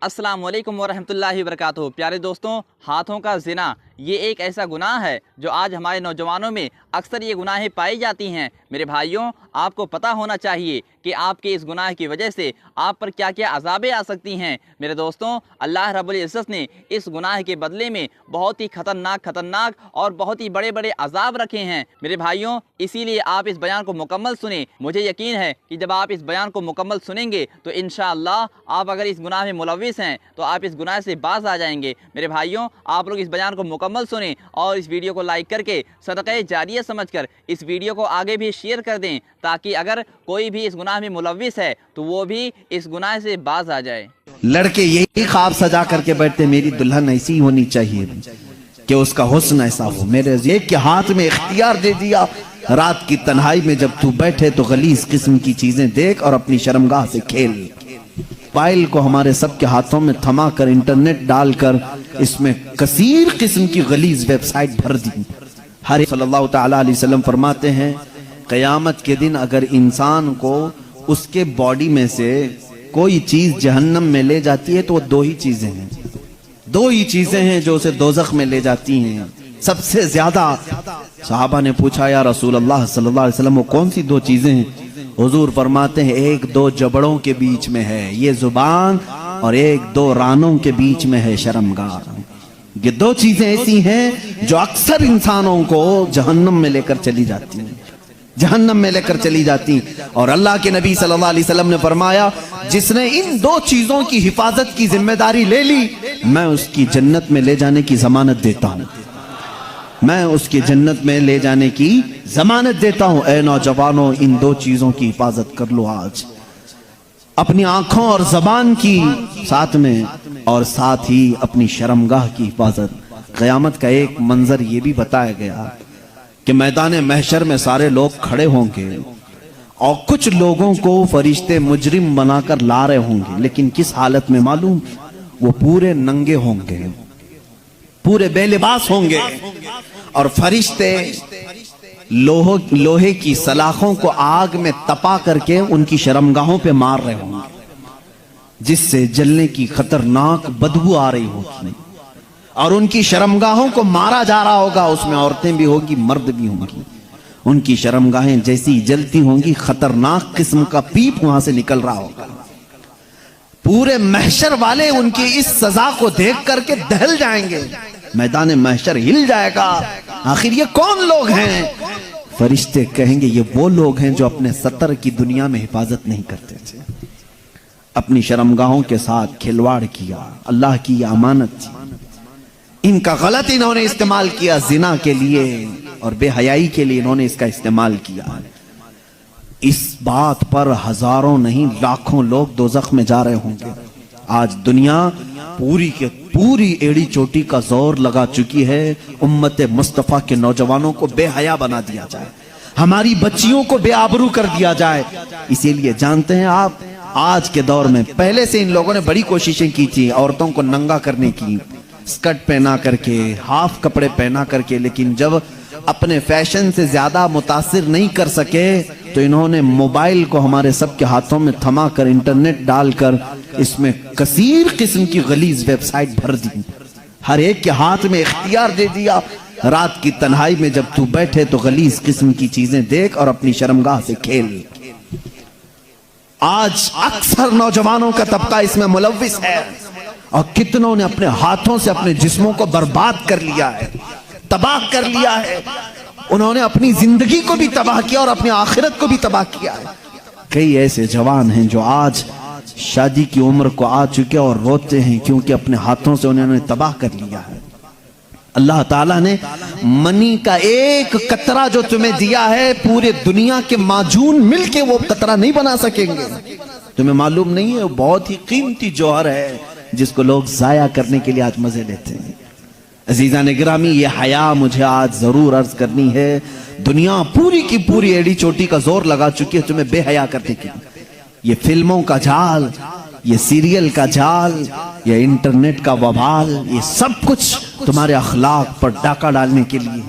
अस्सलाम वालेकुम वरहमतुल्लाहि वबरकातुहू। प्यारे दोस्तों, हाथों का ज़िना ये एक ऐसा गुनाह है जो आज हमारे नौजवानों में अक्सर ये गुनाहें पाई जाती हैं। मेरे भाइयों, आपको पता होना चाहिए कि आपके इस गुनाह की वजह से आप पर क्या क्या अज़ाबें आ सकती हैं। मेरे दोस्तों, अल्लाह रब्बुल इज़्ज़त ने इस गुनाह के बदले में बहुत ही खतरनाक और बहुत ही बड़े बड़े अज़ाब रखे हैं। मेरे भाइयों, इसीलिए आप इस बयान को मुकम्मल सुने। मुझे यकीन है कि जब आप इस बयान को मुकम्मल सुनेंगे तो इंशाअल्लाह आप अगर इस गुनाह में मुलव्विस हैं तो आप इस गुनाह से बाज आ जाएंगे। मेरे भाइयों, आप लोग इस बयान को मुकम्मल सुने और इस वीडियो को लाइक करके सदक़े जारिया समझकर इस वीडियो को आगे भी शेयर कर दें, ताकि अगर कोई भी इस गुनाह में मुलव्विस है तो वो भी इस गुनाह से बाज आ जाए। लड़के यही ख्वाब सजा करके बैठते, मेरी दुल्हन ऐसी होनी चाहिए कि उसका हुस्न ऐसा हो। मेरे एक के हाथ में इख्तियार दे दिया, रात की तन्हाई में जब तू बैठे तो गलीज किस्म की चीजें देख और अपनी शर्मगाह से खेल। मोबाइल को हमारे सबके हाथों में थमा कर इंटरनेट डालकर इसमें कसीर किस्म की गलीज वेबसाइट भर दी। हर सल्लल्लाहु तआला अलैहि वसल्लम फरमाते हैं, क़यामत के दिन अगर इंसान को उसके बॉडी में से कोई चीज जहन्नम में ले जाती है तो वो दो ही चीजें हैं जो उसे दोज़ख में ले जाती हैं सबसे ज्यादा। सहाबा ने पूछा, या रसूल अल्लाह सल्लल्लाहु अलैहि वसल्लम, वो कौन सी दो चीजें हैं? हुजूर फरमाते हैं, एक दो जबड़ों के बीच में है ये जुबान, और एक दो रानों के बीच में है शर्मगाह। ये दो चीजें ऐसी हैं जो अक्सर इंसानों को जहन्नम में लेकर चली जाती। और अल्लाह के नबी सल्लल्लाहु अलैहि वसल्लम ने फरमाया, जिसने इन दो चीजों की हिफाजत की जिम्मेदारी ले ली, मैं उसकी जन्नत में ले जाने की जमानत देता हूं। ऐ नौजवानों, इन दो चीजों की हिफाजत कर लो आज, अपनी आंखों और जबान की साथ में, और साथ ही अपनी शर्मगाह की हिफाजत। क़यामत का एक मंजर ये भी बताया गया कि मैदान महशर में सारे लोग खड़े होंगे और कुछ लोगों को फरिश्ते मुजरिम बनाकर ला रहे होंगे, लेकिन किस हालत में मालूम? वो पूरे नंगे होंगे, पूरे बेलिबास होंगे, और फरिश्ते लोहे की सलाखों को आग में तपा करके उनकी शर्मगाहों पे मार रहे होंगे, जिससे जलने की खतरनाक बदबू आ रही होगी, और उनकी शर्मगाहों को मारा जा रहा होगा। उसमें औरतें भी होंगी, मर्द भी होंगी। उनकी शर्मगाहें जैसी जलती होंगी, खतरनाक किस्म का पीप वहां से निकल रहा होगा। पूरे महशर वाले उनकी इस सजा को देख करके दहल जाएंगे, मैदान महशर हिल जाएगा। आखिर ये कौन लोग हैं? फरिश्ते कहेंगे, ये वो लोग हैं जो अपने सतर की दुनिया में हिफाजत नहीं करते थे, अपनी शर्मगाहों के साथ खिलवाड़ किया, अल्लाह की अमानत थी, इनका गलत इन्होंने इस्तेमाल किया, जिना के लिए और बेहयाई के लिए इन्होंने इसका इस्तेमाल किया। इस बात पर हजारों नहीं लाखों लोग दोज़ख में जा रहे होंगे। आज दुनिया पूरी एड़ी चोटी का जोर लगा चुकी है उम्मत मुस्तफा के नौजवानों को बेहया बना दिया जाए, हमारी बच्चियों को बेआबरू कर दिया जाए। इसीलिए जानते हैं आप, आज के दौर में, पहले से इन लोगों ने बड़ी कोशिशें की थी औरतों को नंगा करने की, स्कर्ट पहना करके, हाफ कपड़े पहना करके, लेकिन जब अपने फैशन से ज्यादा मुतासिर नहीं कर सके तो इन्होंने मोबाइल को हमारे सबके हाथों में थमा कर इंटरनेट डालकर इसमें कसीर किस्म की गलीज वेबसाइट भर दी। हर एक के हाथ में इख्तियार दे दिया, रात की तन्हाई में जब तू बैठे तो गलीज किस्म की चीजें देख और अपनी शर्मगाह से खेल। आज अक्सर नौजवानों का तबका इसमें मुलव्विस है, और कितनों ने अपने हाथों से अपने जिस्मों को बर्बाद कर लिया है, तबाह कर लिया है। उन्होंने अपनी जिंदगी को भी तबाह किया और अपनी आखिरत को भी तबाह किया है। कई ऐसे जवान हैं जो आज शादी की उम्र को आ चुके और रोते हैं क्योंकि अपने हाथों से उन्होंने तबाह कर लिया है। अल्लाह ताला ने मनी का एक कतरा जो तुम्हें दिया है, पूरे दुनिया के माजून मिलके वो कतरा नहीं बना सकेंगे। तुम्हें मालूम नहीं है, वो बहुत ही कीमती जौहर है जिसको लोग जाया करने के लिए आज मजे लेते हैं। अजीज़ान गिरामी, ये हया मुझे आज जरूर अर्ज करनी है। दुनिया पूरी की पूरी एड़ी चोटी का जोर लगा चुकी है तुम्हें बेहया करने के लिए। ये फिल्मों का जाल, ये सीरियल का जाल, ये इंटरनेट का वबाल, ये सब कुछ तुम्हारे अखलाक पर डाका डालने के लिए।